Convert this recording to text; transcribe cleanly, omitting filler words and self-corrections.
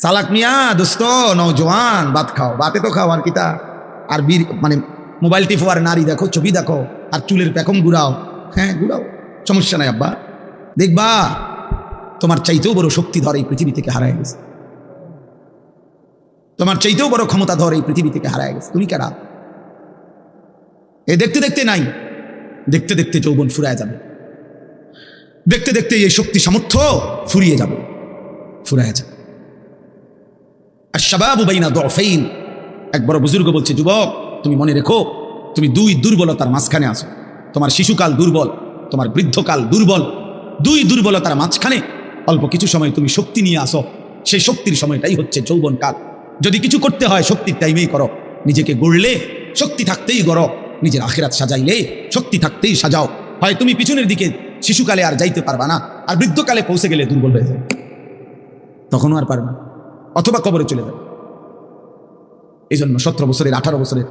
সালাক মিয়া দোস্ত নওজোয়ান ভাত খাও, ভাতে তো খাও আর কিতা, আর বীর মানে মোবাইল টিপো আর নারী দেখো, ছবি দেখো, আর চুলের পেখম ঘুরাও। হ্যাঁ ঘুরাও, সমস্যা নাই আব্বা, দেখবা তোমার চাইতেও বড় শক্তিধর এই পৃথিবী থেকে হারায় গেছে, তোমার চাইতেও বড় ক্ষমতাধর এই পৃথিবী থেকে হারায় গেছে। তুমি কেডা? এই দেখতে দেখতে নাই, দেখতে দেখতে যৌবন ফুরায় যাবে, দেখতে দেখতে এই শক্তি সামর্থ্য ফুরিয়ে যাবে, ফুরায় যাবে। আশ-শাবাবু বাইনা দু'ফাইন, এক বড় বুজুর্গ বলছে, যুবক তুমি মনে রেখো, তুমি দুই দুর্বলতার মাঝখানে আছো। তোমার শিশুকাল দুর্বল, তোমার বৃদ্ধকাল দুর্বল, দুই দুর্বলতার মাঝখানে অল্প কিছু সময় তুমি শক্তি নিয়ে আসো, সেই শক্তির সময়টাই হচ্ছে যৌবনকাল। যদি কিছু করতে হয় শক্তির টাইমেই করো, নিজেকে গড়লে শক্তি থাকতেই গড়ো, নিজের আখিরাত সাজাইলে শক্তি থাকতেই সাজাও। হয় তুমি পিছনের দিকে শিশুকালে আর যাইতে পারবা না, আর বৃদ্ধকালে পৌঁছে গেলে দুর্বল হয়ে যাবে, তখনও আর পারবে না, অথবা কবরে চলে যাবে। এই জন্য 17 বছরের 18 বছরের